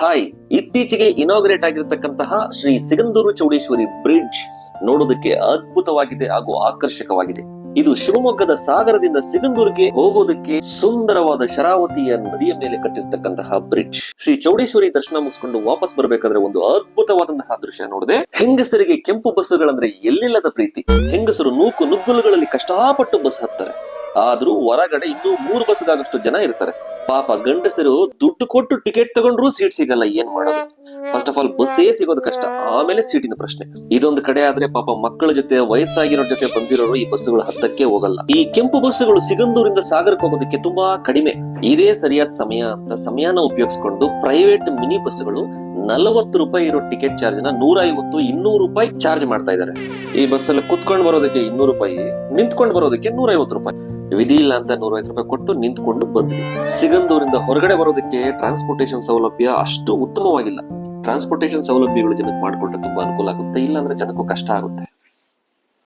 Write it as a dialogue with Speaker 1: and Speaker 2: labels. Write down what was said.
Speaker 1: Hi, ಇತ್ತೀಚೆಗೆ inaugurate ಆಗಿರತಕ್ಕಂತಹ Shri Sigandur Chowdeshwari bridge ನೋಡೋದಕ್ಕೆ ಅದ್ಭುತವಾಗಿದೆ ಹಾಗೂ ಆಕರ್ಷಕವಾಗಿದೆ. ಇದು ಶಿವಮೊಗ್ಗದ ಸಾಗರದಿಂದ ಸಿಗಂದೂರಿಗೆ ಹೋಗೋದಕ್ಕೆ ಸುಂದರವಾದ ಶರಾವತಿಯ ನದಿಯ ಮೇಲೆ ಕಟ್ಟಿರ್ತಕ್ಕಂತಹ ಬ್ರಿಡ್ಜ್. ಶ್ರೀ ಚೌಡೇಶ್ವರಿ ದರ್ಶನ ಮುಗಿಸ್ಕೊಂಡು ವಾಪಸ್ ಬರ್ಬೇಕಾದ್ರೆ ಒಂದು ಅದ್ಭುತವಾದಂತಹ ದೃಶ್ಯ ನೋಡಿದೆ. ಹೆಂಗಸರಿಗೆ ಕೆಂಪು ಬಸ್ಸುಗಳಂದ್ರೆ ಎಲ್ಲಿಲ್ಲದ ಪ್ರೀತಿ. ಹೆಂಗಸರು ನೂಕು ನುಗ್ಗಲುಗಳಲ್ಲಿ ಕಷ್ಟಪಟ್ಟು ಬಸ್ ಹತ್ತಾರೆ. ಆದ್ರೂ ಹೊರಗಡೆ ಇನ್ನೂ 3 ಬಸ್ಗಾಗಷ್ಟು ಜನ ಇರ್ತಾರೆ. ಪಾಪ ಗಂಡಸರು ದುಡ್ಡು ಕೊಟ್ಟು ಟಿಕೆಟ್ ತಗೊಂಡ್ರು ಸೀಟ್ ಸಿಗಲ್ಲ. ಏನ್ ಮಾಡೋದು? ಫಸ್ಟ್ ಆಫ್ ಆಲ್ ಬಸ್ಸೇ ಸಿಗೋದು ಕಷ್ಟ, ಆಮೇಲೆ ಸೀಟಿನ ಪ್ರಶ್ನೆ. ಇದೊಂದು ಕಡೆ ಆದ್ರೆ ಪಾಪ ಮಕ್ಕಳ ಜೊತೆ ವಯಸ್ಸಾಗಿರೋರ್ ಜೊತೆ ಬಂದಿರೋರು ಈ ಬಸ್ಸುಗಳು ಹತ್ತಕ್ಕೆ ಹೋಗಲ್ಲ. ಈ ಕೆಂಪು ಬಸ್ಸುಗಳು ಸಿಗಂದೂರಿಂದ ಸಾಗರಕ್ಕೆ ಹೋಗೋದಕ್ಕೆ ತುಂಬಾ ಕಡಿಮೆ. ಇದೇ ಸರಿಯಾದ ಸಮಯ ಅಂತ ಸಮಯನ ಉಪಯೋಗಿಸಿಕೊಂಡು ಪ್ರೈವೇಟ್ ಮಿನಿ ಬಸ್ಸುಗಳು 40 ರೂಪಾಯಿ ಇರೋ ಟಿಕೆಟ್ ಚಾರ್ಜ್ ನ 150, 200 ರೂಪಾಯಿ ಚಾರ್ಜ್ ಮಾಡ್ತಾ ಇದ್ದಾರೆ. ಈ ಬಸ್ಸಲ್ಲಿ ಕುತ್ಕೊಂಡು ಬರೋದಕ್ಕೆ 200 ರೂಪಾಯಿ, ನಿಂತ್ಕೊಂಡು ಬರೋದಕ್ಕೆ 150 ರೂಪಾಯಿ. ವಿಧಿ ಇಲ್ಲ ಅಂತ 150 ರೂಪಾಯಿ ಕೊಟ್ಟು ನಿಂತ್ಕೊಂಡು ಬಂದ್ವಿ. ಸಿಗಂದೂರಿಂದ ಹೊರಗಡೆ ಬರೋದಕ್ಕೆ ಟ್ರಾನ್ಸ್ಪೋರ್ಟೇಶನ್ ಸೌಲಭ್ಯ ಅಷ್ಟು ಉತ್ತಮವಾಗಿಲ್ಲ. ಟ್ರಾನ್ಸ್ಪೋರ್ಟೇಶನ್ ಸೌಲಭ್ಯಗಳು ಜನಕ್ಕೆ ಮಾಡಿಕೊಟ್ರೆ ತುಂಬಾ ಅನುಕೂಲ ಆಗುತ್ತೆ, ಇಲ್ಲ ಅಂದ್ರೆ ಜನಕ್ಕೂ ಕಷ್ಟ ಆಗುತ್ತೆ.